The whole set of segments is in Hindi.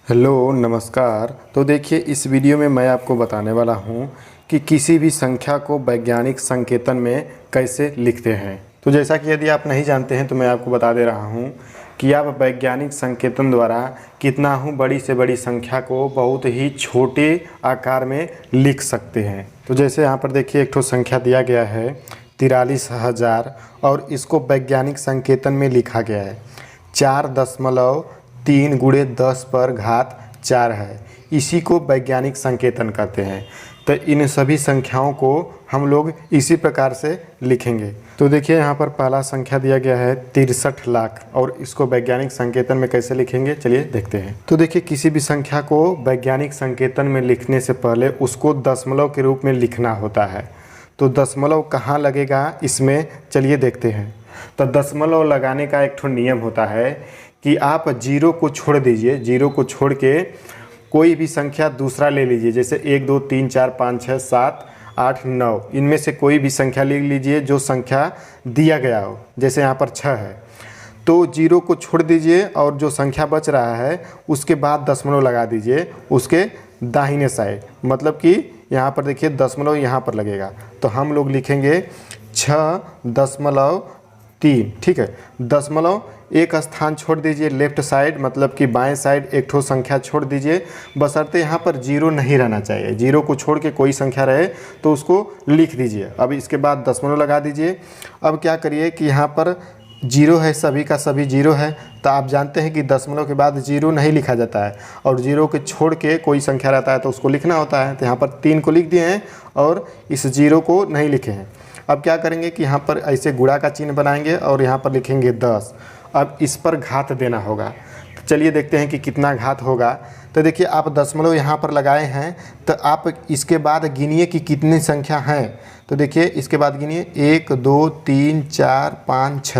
हेलो नमस्कार। तो देखिए इस वीडियो में मैं आपको बताने वाला हूँ कि किसी भी संख्या को वैज्ञानिक संकेतन में कैसे लिखते हैं। तो जैसा कि यदि आप नहीं जानते हैं तो मैं आपको बता दे रहा हूँ कि आप वैज्ञानिक संकेतन द्वारा कितना हूँ बड़ी से बड़ी संख्या को बहुत ही छोटे आकार में लिख सकते हैं। तो जैसे यहाँ पर देखिए एक ठो संख्या दिया गया है 43,000 और इसको वैज्ञानिक संकेतन में लिखा गया है 4.3 गुणे 10 पर घात 4 है। इसी को वैज्ञानिक संकेतन कहते हैं। तो इन सभी संख्याओं को हम लोग इसी प्रकार से लिखेंगे। तो देखिए यहाँ पर पहला संख्या दिया गया है 63 लाख और इसको वैज्ञानिक संकेतन में कैसे लिखेंगे चलिए देखते हैं। तो देखिए किसी भी संख्या को वैज्ञानिक संकेतन में लिखने से पहले उसको दशमलव के रूप में लिखना होता है। तो दशमलव कहाँ लगेगा इसमें चलिए देखते हैं। तो दशमलव लगाने का एक ठो नियम होता है कि आप जीरो को छोड़ दीजिए, जीरो को छोड़ के कोई भी संख्या दूसरा ले लीजिए। जैसे 1 2 3 4 5 6 7 8 9 इनमें से कोई भी संख्या ले लीजिए जो संख्या दिया गया हो। जैसे यहाँ पर 6 है तो जीरो को छोड़ दीजिए और जो संख्या बच रहा है उसके बाद दशमलव लगा दीजिए उसके दाहिने साइड। मतलब कि यहाँ पर देखिए दशमलव यहाँ पर लगेगा तो हम लोग लिखेंगे 6.3। ठीक है, दशमलव एक स्थान छोड़ दीजिए लेफ्ट साइड, मतलब कि बाएं साइड एक ठो संख्या छोड़ दीजिए। बशर्ते यहाँ पर जीरो नहीं रहना चाहिए। जीरो को छोड़ के कोई संख्या रहे तो उसको लिख दीजिए। अब इसके बाद दशमलव लगा दीजिए। अब क्या करिए कि यहाँ पर जीरो है, सभी का सभी जीरो है। तो आप जानते हैं कि दशमलव के बाद जीरो नहीं लिखा जाता है और जीरो के छोड़ के कोई संख्या रहता है तो उसको लिखना होता है। तो यहाँ पर 3 को लिख दिए हैं और इस जीरो को नहीं लिखे हैं। अब क्या करेंगे कि यहाँ पर ऐसे गुणा का चिन्ह बनाएंगे और यहाँ पर लिखेंगे 10। अब इस पर घात देना होगा। तो चलिए देखते हैं कि कितना घात होगा। तो देखिए आप दशमलव यहाँ पर लगाए हैं तो आप इसके बाद गिनिए कि कितनी संख्या हैं। तो देखिए इसके बाद गिनिए 1 2 3 4 5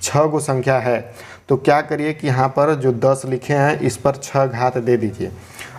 6 गो संख्या है। तो क्या करिए कि यहाँ पर जो 10 लिखे हैं इस पर 6 घात दे दीजिए।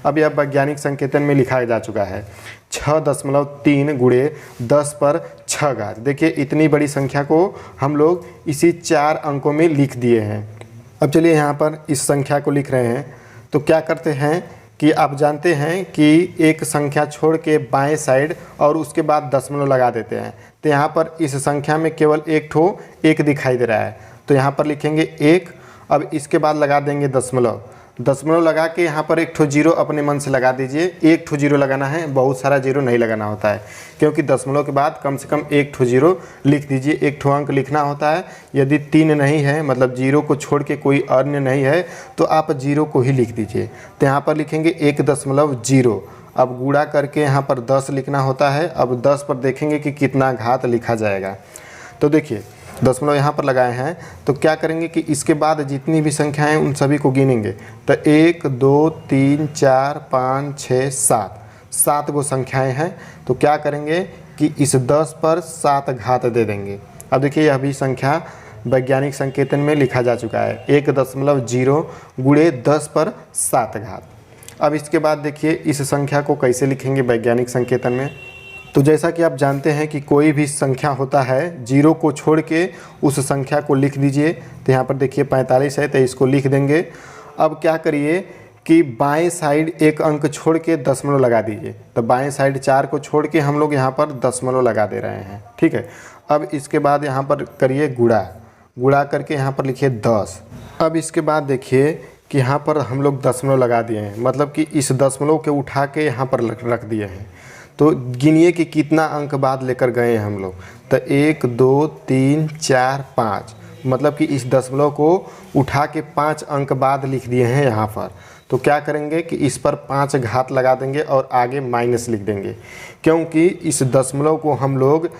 अब यह वैज्ञानिक संकेतन में लिखा जा चुका है 6.3 गुणे 10 पर 6 घात। देखिए इतनी बड़ी संख्या को हम लोग इसी 4 अंकों में लिख दिए हैं। अब चलिए यहाँ पर इस संख्या को लिख रहे हैं। तो क्या करते हैं कि आप जानते हैं कि एक संख्या छोड़ के बाएं साइड और उसके बाद दशमलव लगा देते हैं। तो यहाँ पर इस संख्या में केवल एक ठो 1 दिखाई दे रहा है तो यहाँ पर लिखेंगे 1। अब इसके बाद लगा देंगे दशमलव। दशमलव लगा के यहाँ पर एक ठो जीरो अपने मन से लगा दीजिए। एक ठो जीरो लगाना है, बहुत सारा जीरो नहीं लगाना होता है, क्योंकि दशमलव के बाद कम से कम एक ठो जीरो लिख दीजिए। एक ठो अंक लिखना होता है। यदि 3 नहीं है, मतलब जीरो को छोड़ के कोई अन्य नहीं है, तो आप जीरो को ही लिख दीजिए। तो यहाँ पर लिखेंगे 1.0। अब गुणा करके यहाँ पर 10 लिखना होता है। अब 10 पर देखेंगे कि कितना घात लिखा जाएगा। तो देखिए दशमलव यहाँ पर लगाए हैं तो क्या करेंगे कि इसके बाद जितनी भी संख्याएं हैं उन सभी को गिनेंगे। तो 1 2 3 4 5 6 7 गो संख्याएं हैं। तो क्या करेंगे कि इस 10 पर 7 घात दे देंगे। अब देखिए यह भी संख्या वैज्ञानिक संकेतन में लिखा जा चुका है 1.0 गुणे 10 पर 7 घात। अब इसके बाद देखिए इस संख्या को कैसे लिखेंगे वैज्ञानिक संकेतन में। तो जैसा कि आप जानते हैं कि कोई भी संख्या होता है जीरो को छोड़ के उस संख्या को लिख दीजिए। तो यहाँ पर देखिए 45 है तो इसको लिख देंगे। अब क्या करिए कि बाएं साइड एक अंक छोड़ के दशमलव लगा दीजिए। तो बाएं साइड 4 को छोड़ के हम लोग यहाँ पर दशमलव लगा दे रहे हैं। ठीक है, अब इसके बाद यहाँ पर करिए गुणा करके यहाँ पर लिखिए 10। अब इसके बाद देखिए कि यहाँ पर हम लोग दशमलव लगा दिए हैं, मतलब कि इस दशमलव के उठा के यहाँ पर रख दिए हैं। तो गिनिए कि कितना अंक बाद लेकर गए हैं हम लोग। तो 1 2 3 4 5, मतलब कि इस दशमलव को उठा के 5 अंक बाद लिख दिए हैं यहाँ पर। तो क्या करेंगे कि इस पर 5 घात लगा देंगे और आगे माइनस लिख देंगे, क्योंकि इस दशमलव को हम लोग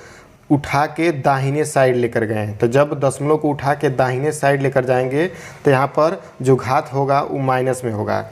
उठा के दाहिने साइड लेकर गए हैं। तो जब दशमलव को उठा के दाहिने साइड लेकर जाएंगे तो यहाँ पर जो घात होगा वो माइनस में होगा।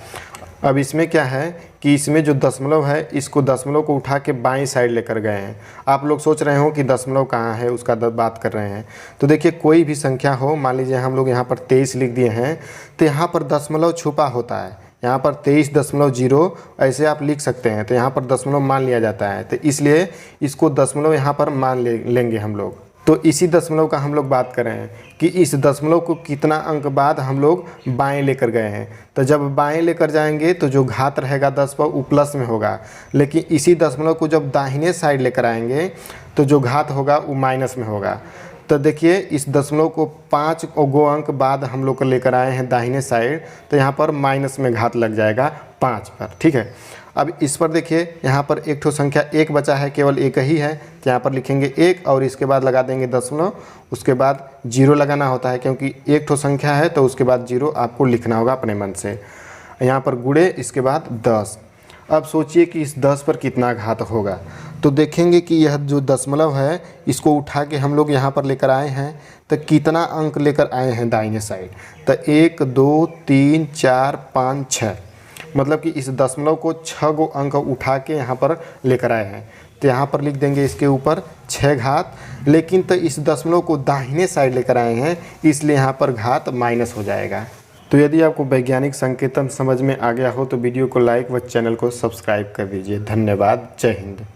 अब इसमें क्या है कि इसमें जो दशमलव है इसको दशमलव को उठा के बाईं साइड लेकर गए हैं। आप लोग सोच रहे हो कि दशमलव कहाँ है, उसका बात कर रहे हैं। तो देखिए कोई भी संख्या हो, मान लीजिए हम लोग यहाँ पर 23 लिख दिए हैं तो यहाँ पर दशमलव छुपा होता है। यहाँ पर 23.0 ऐसे आप लिख सकते हैं। तो यहाँ पर दशमलव मान लिया जाता है, तो इसलिए इसको दशमलव यहाँ पर मान लेंगे हम लोग। तो इसी दशमलव का हम लोग बात कर रहे हैं कि इस दशमलव को कितना अंक बाद हम लोग बाएं लेकर गए हैं। तो जब बाएं लेकर जाएंगे तो जो घात रहेगा 10 पर वो प्लस में होगा, लेकिन इसी दशमलव को जब दाहिने साइड लेकर आएंगे तो जो घात होगा वो माइनस में होगा। तो देखिए इस दशमलव को 5 गो अंक बाद हम लोग को लेकर आए हैं दाहिने साइड, तो यहाँ पर माइनस में घात लग जाएगा 5 पर। ठीक है, अब इस पर देखिए यहाँ पर एक ठो संख्या 1 बचा है, केवल एक ही है, तो यहाँ पर लिखेंगे 1 और इसके बाद लगा देंगे दशमलव, उसके बाद 0 लगाना होता है क्योंकि एक ठो संख्या है तो उसके बाद 0 आपको लिखना होगा अपने मन से। यहाँ पर गुणे इसके बाद 10। अब सोचिए कि इस 10 पर कितना घात होगा। तो देखेंगे कि यह जो दशमलव है इसको उठा के हम लोग यहाँ पर लेकर आए हैं, तो कितना अंक लेकर आए हैं दाहिने साइड। तो 1 2 3 4 5 6, मतलब कि इस दशमलव को 6 गो अंक उठा के यहाँ पर लेकर आए हैं। तो यहाँ पर लिख देंगे इसके ऊपर 6 घात, लेकिन तो इस दशमलव को दाहिने साइड लेकर आए हैं इसलिए यहाँ पर घात माइनस हो जाएगा। तो यदि आपको वैज्ञानिक संकेतन समझ में आ गया हो तो वीडियो को लाइक व चैनल को सब्सक्राइब कर दीजिए। धन्यवाद। जय हिंद।